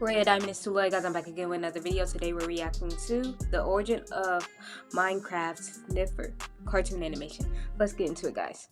Red Diamond is too low, guys. I'm back again with another video. Today we're reacting to the origin of Minecraft Sniffer cartoon animation. Let's get into it, guys.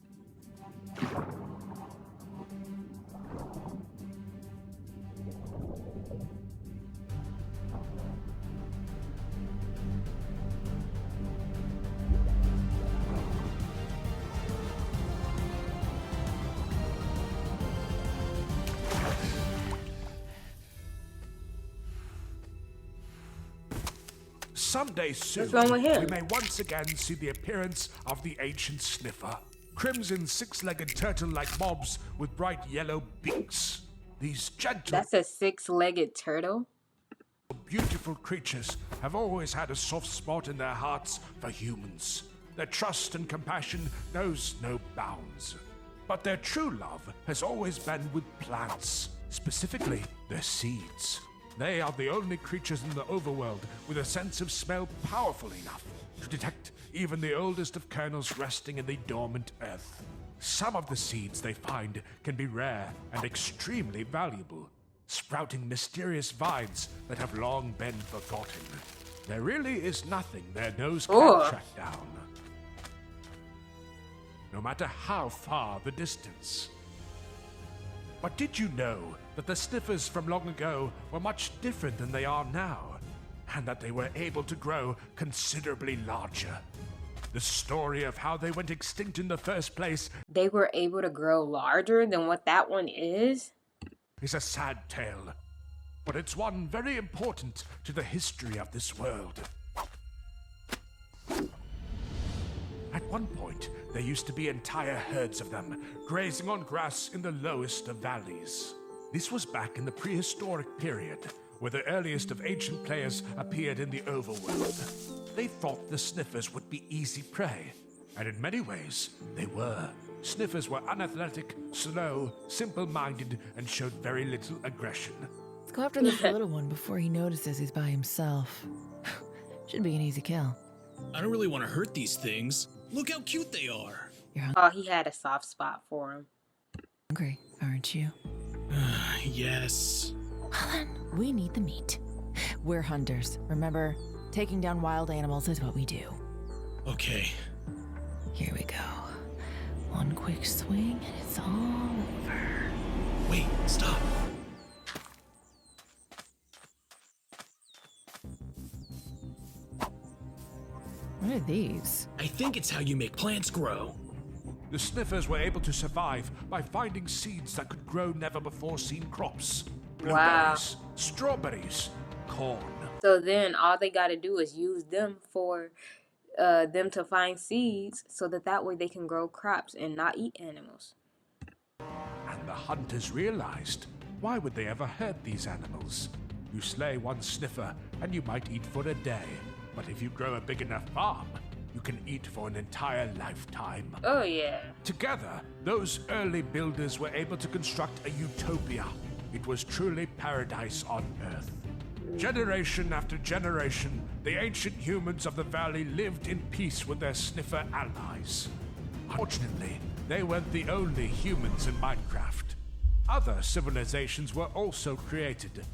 Someday soon, What's wrong with him? we may once again see the appearance of the ancient sniffer. Crimson six-legged turtle-like mobs with bright yellow beaks. These gentle, That's a six-legged turtle? beautiful creatures have always had a soft spot in their hearts for humans. Their trust and compassion knows no bounds. But their true love has always been with plants, specifically their seeds. They are the only creatures in the overworld with a sense of smell powerful enough to detect even the oldest of kernels resting in the dormant earth. Some of the seeds they find can be rare and extremely valuable, sprouting mysterious vines that have long been forgotten. There really is nothing their nose can track down, no matter how far the distance. But did you know that the sniffers from long ago were much different than they are now, and that they were able to grow considerably larger? The story of how they went extinct in the first place They were able to grow larger than what that one is? is a sad tale, but it's one very important to the history of this world. At one point, there used to be entire herds of them, grazing on grass in the lowest of valleys. This was back in the prehistoric period, where the earliest of ancient players appeared in the overworld. They thought the sniffers would be easy prey, and in many ways, they were. Sniffers were unathletic, slow, simple-minded, and showed very little aggression. Let's go after this little one before he notices he's by himself. Should be an easy kill. I don't really want to hurt these things. Look how cute they are. You're Oh, he had a soft spot for him. hungry, aren't you? Yes. Well then, we need the meat. We're hunters. Remember, taking down wild animals is what we do. Okay. Here we go. One quick swing and it's all over. Wait, stop. What are these? I think it's how you make plants grow. The sniffers were able to survive by finding seeds that could grow never-before-seen crops. Blueberries, strawberries, corn. So then all they got to do is use them for them to find seeds so that way they can grow crops and not eat animals. And the hunters realized, why would they ever hurt these animals? You slay one sniffer and you might eat for a day. But if you grow a big enough farm, you can eat for an entire lifetime. Oh yeah. Together, those early builders were able to construct a utopia. It was truly paradise on Earth. Generation after generation, the ancient humans of the valley lived in peace with their sniffer allies. Unfortunately, they weren't the only humans in Minecraft. Other civilizations were also created,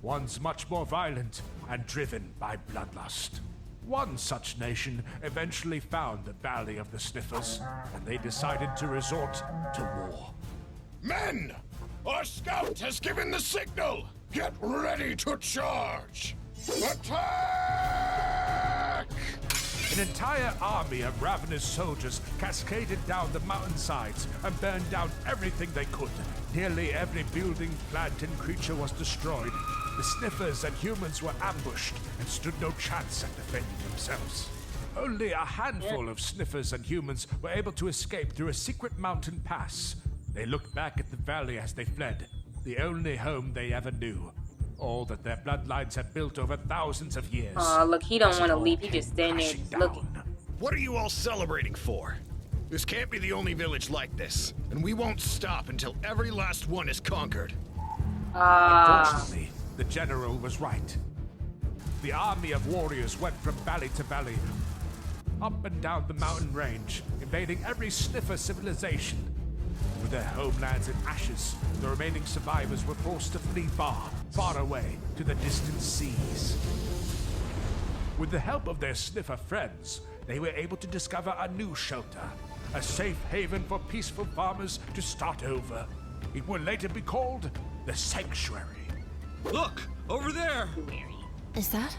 ones much more violent and driven by bloodlust. One such nation eventually found the Valley of the Sniffers, and they decided to resort to war. Men! Our scout has given the signal! Get ready to charge! Attack! An entire army of ravenous soldiers cascaded down the mountainsides and burned down everything they could. Nearly every building, plant, and creature was destroyed. The sniffers and humans were ambushed and stood no chance at defending themselves. Only a handful of sniffers and humans were able to escape through a secret mountain pass. They looked back at the valley as they fled, the only home they ever knew. All that their bloodlines had built over thousands of years. Oh, look, he don't want to leave. He just standing Crashing there looking. down. What are you all celebrating for? This can't be the only village like this, and we won't stop until every last one is conquered. Unfortunately, the general was right. The army of warriors went from valley to valley, up and down the mountain range, invading every sniffer civilization. With With their homelands in ashes, the remaining survivors were forced to flee far, far away to the distant seas. With the help of their sniffer friends, they were able to discover a new shelter, a safe haven for peaceful farmers to start over. It would later be called the Sanctuary. Look, over there! Is that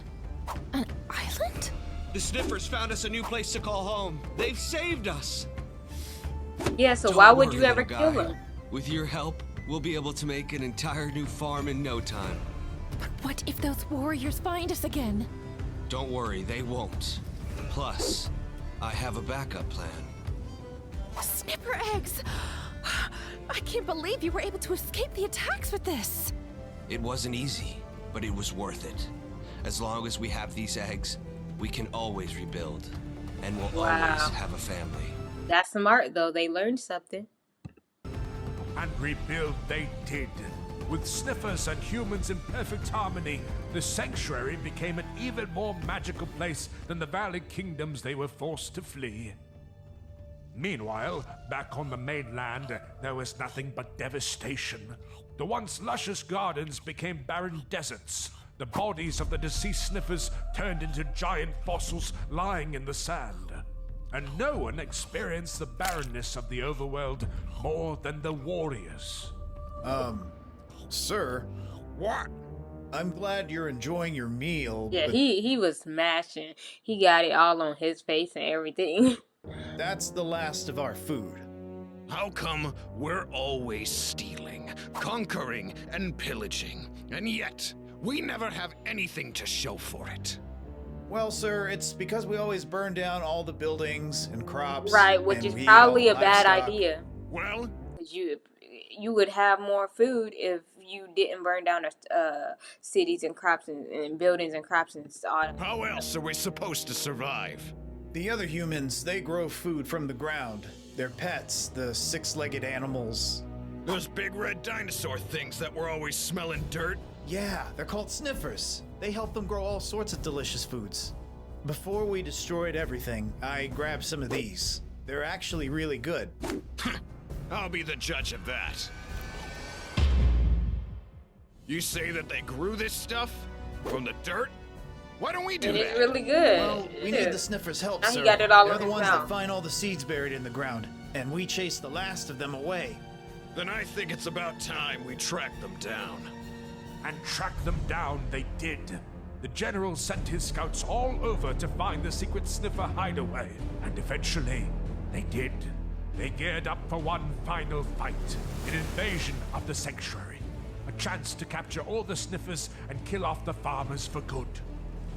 an island? The Sniffers found us a new place to call home. They've saved us. Yeah, so Don't why would worry, you ever little kill guy. them? With your help, we'll be able to make an entire new farm in no time. But what if those warriors find us again? Don't worry, they won't. Plus, I have a backup plan. Sniffer eggs! I can't believe you were able to escape the attacks with this! It wasn't easy, but it was worth it. As long as we have these eggs, we can always rebuild. And we'll Wow. always have a family. That's smart, though. They learned something. And rebuild they did. With sniffers and humans in perfect harmony, the Sanctuary became an even more magical place than the Valley Kingdoms they were forced to flee. Meanwhile, back on the mainland, there was nothing but devastation. The once luscious gardens became barren deserts. The bodies of the deceased sniffers turned into giant fossils lying in the sand. And no one experienced the barrenness of the overworld more than the warriors. Sir, What? I'm glad you're enjoying your meal, Yeah, but he was smashing. He got it all on his face and everything. that's the last of our food. How come we're always stealing, conquering, and pillaging, and yet we never have anything to show for it? Well, sir, it's because we always burn down all the buildings and crops. Right, which and is we eat probably all a the bad livestock. idea. Well, 'Cause you would have more food if you didn't burn down cities and crops and buildings and crops and all that. how else are we supposed to survive? The other humans, they grow food from the ground. Their pets, the six-legged animals. Those big red dinosaur things that were always smelling dirt? Yeah, they're called sniffers. They help them grow all sorts of delicious foods. Before we destroyed everything, I grabbed some of these. They're actually really good. I'll be the judge of that. You say that they grew this stuff? From the dirt? Why don't we do And that? it's really good. Well, we Yeah. need the sniffers' help, Now he sir. got it all They're in the his ones mouth. that find all the seeds buried in the ground, and we chase the last of them away. Then I think it's about time we track them down. And track them down they did. The general sent his scouts all over to find the secret sniffer hideaway, and eventually, they did. They geared up for one final fight, an invasion of the Sanctuary, a chance to capture all the sniffers and kill off the farmers for good.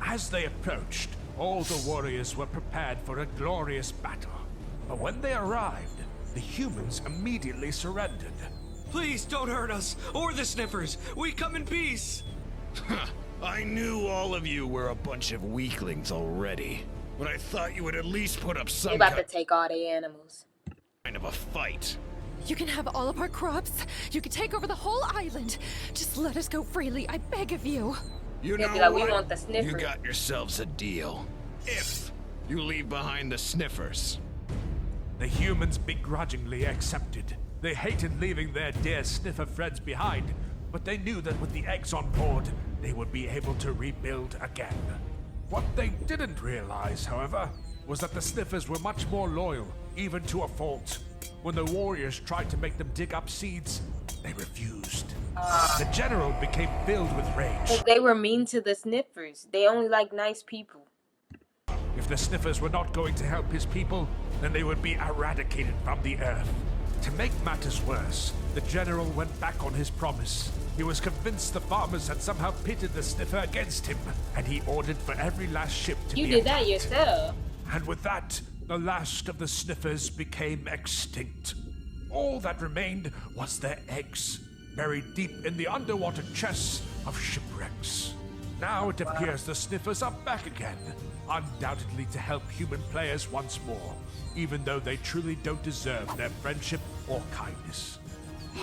As they approached, all the warriors were prepared for a glorious battle. But when they arrived, the humans immediately surrendered. Please don't hurt us, or the Sniffers. We come in peace. I knew all of you were a bunch of weaklings already, but I thought you would at least put up They some about to take all the animals. kind of a fight. You can have all of our crops. You can take over the whole island. Just let us go freely, I beg of you. You They'll know be like, what? we want the You sniffer. got yourselves a deal. If you leave behind the sniffers. The humans begrudgingly accepted. They hated leaving their dear sniffer friends behind, but they knew that with the eggs on board, they would be able to rebuild again. What they didn't realize, however, was that the sniffers were much more loyal, even to a fault. When the warriors tried to make them dig up seeds, they refused. The general became filled with rage. 'Cause they were mean to the sniffers. They only like nice people. If the sniffers were not going to help his people, then they would be eradicated from the earth. To make matters worse, the general went back on his promise. He was convinced the farmers had somehow pitted the sniffer against him, and he ordered for every last ship to You be did that attacked. yourself. And with that, the last of the sniffers became extinct. All that remained was their eggs, buried deep in the underwater chests of shipwrecks. Now it appears the sniffers are back again, undoubtedly to help human players once more, even though they truly don't deserve their friendship or kindness.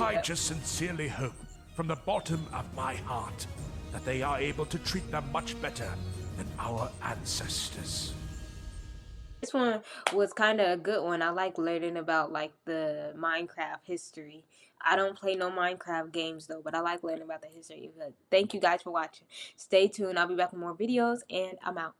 I just sincerely hope, from the bottom of my heart, that they are able to treat them much better than our ancestors. This one was kind of a good one. I like learning about like the Minecraft history. I don't play no Minecraft games though, but I like learning about the history. But thank you guys for watching. Stay tuned. I'll be back with more videos, and I'm out.